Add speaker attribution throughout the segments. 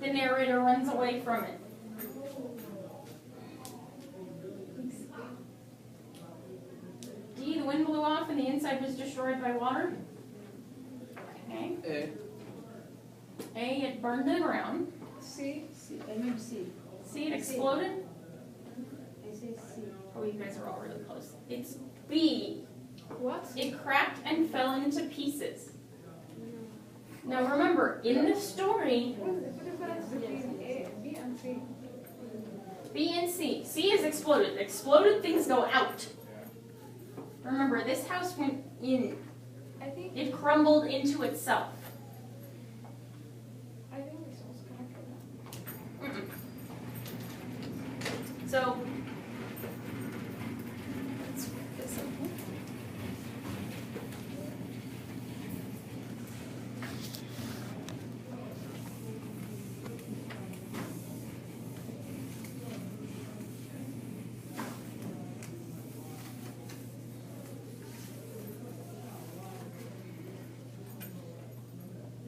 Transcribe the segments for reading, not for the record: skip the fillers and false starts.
Speaker 1: The narrator runs away from it. D, the wind blew off and the inside was destroyed by water. Okay. A, it burned to the ground.
Speaker 2: C. I mean C.
Speaker 1: C, it exploded.
Speaker 2: I say C.
Speaker 1: Oh, you guys are all really close. It's B.
Speaker 2: What?
Speaker 1: It cracked and fell into pieces. Now remember, in the story,
Speaker 2: What is the difference between A, B, and C?
Speaker 1: B and C. C is exploded. Exploded things go out. Remember, this house went in.
Speaker 2: I think
Speaker 1: It crumbled into itself.
Speaker 2: this was cracked.
Speaker 1: So, let's write this up here.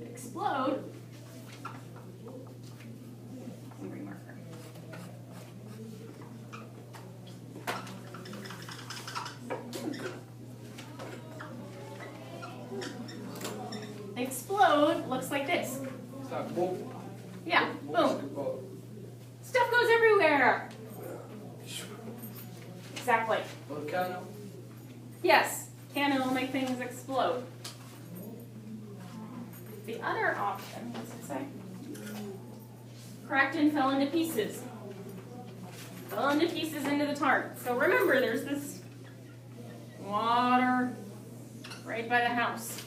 Speaker 1: Explode. Angry marker. Explode looks like this.
Speaker 3: It's like boom.
Speaker 1: Yeah, boom.
Speaker 3: Boom.
Speaker 1: Stuff goes everywhere. Exactly.
Speaker 3: Volcano.
Speaker 1: Yes, cannon will make things explode. The other option, what's it say? Cracked and fell into pieces. Fell into pieces into the tarn. So remember, there's this water right by the house.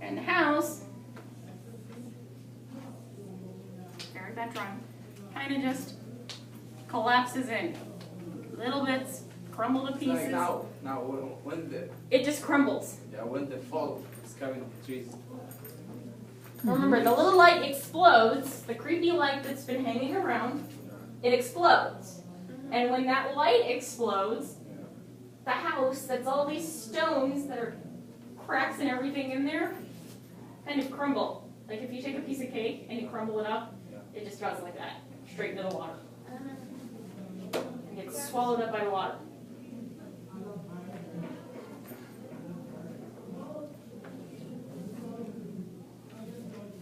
Speaker 1: And the house, there's that drawing, kind of just collapses in. Little bits crumble to
Speaker 3: It's like
Speaker 1: pieces.
Speaker 3: now when the
Speaker 1: It just crumbles.
Speaker 3: when the fall is coming to trees.
Speaker 1: Remember, the little light explodes, the creepy light that's been hanging around, it explodes. And when that light explodes, the house, that's all these stones that are cracks and everything in there, kind of crumble. Like if you take a piece of cake and you crumble it up, it just drops like that, straight into the water. And gets swallowed up by the water.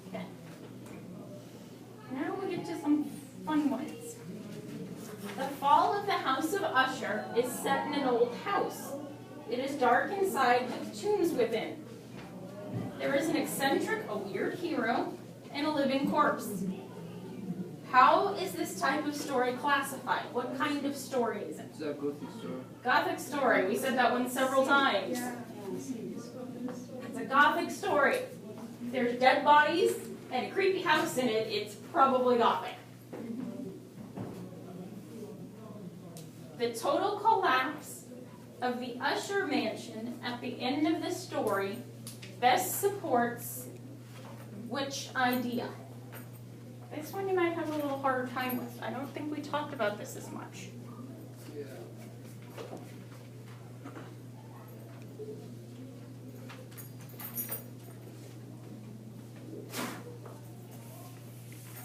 Speaker 1: Okay. Now we get to some fun ones. The fall of the House of Usher is set in an old house. It is dark inside with tombs within. There is an eccentric, a weird hero, and a living corpse. How is this type of story classified? What kind of story is it?
Speaker 3: It's a good story.
Speaker 1: Gothic story. We said that one several times. It's a Gothic story. There's dead bodies and a creepy house in it. It's probably Gothic. The total collapse of the Usher mansion at the end of the story best supports which idea? This one you might have a little harder time with. I don't think we talked about this as much.
Speaker 3: Yeah.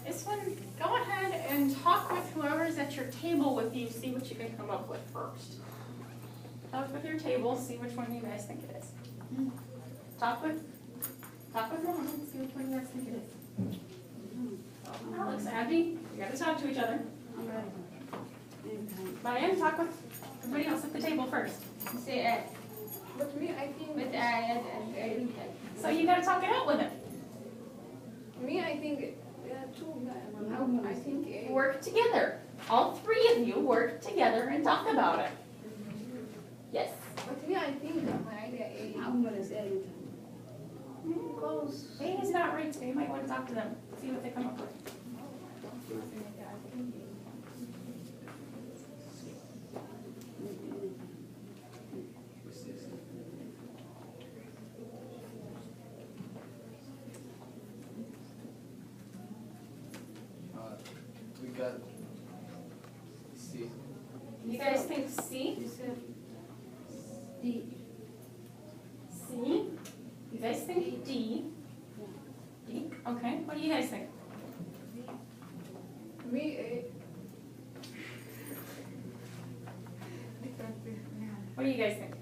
Speaker 1: This one, go ahead and talk with whoever's at your table with you, see what you can come up with first. Talk with your table, see which one you guys think it is. Talk with Ron, see which one you guys think it is. Alex, Abby, you gotta talk to each other. Brian, talk with everybody else at the table first.
Speaker 2: Say Ed. But me, I think with Ed and Ed.
Speaker 1: So you gotta talk it out with him.
Speaker 2: Me, I think two. I think A.
Speaker 1: Work together. All three of you work together and talk about it. Yes.
Speaker 2: But me, I think my idea A. I'm gonna say it.
Speaker 1: Close. A is not right, so you might want to talk to them. See what they come up with.
Speaker 3: We got C.
Speaker 1: You guys think C?
Speaker 2: D.
Speaker 1: C? You guys think D? D? Okay. What do you guys think?
Speaker 2: Me,
Speaker 1: What do you guys think?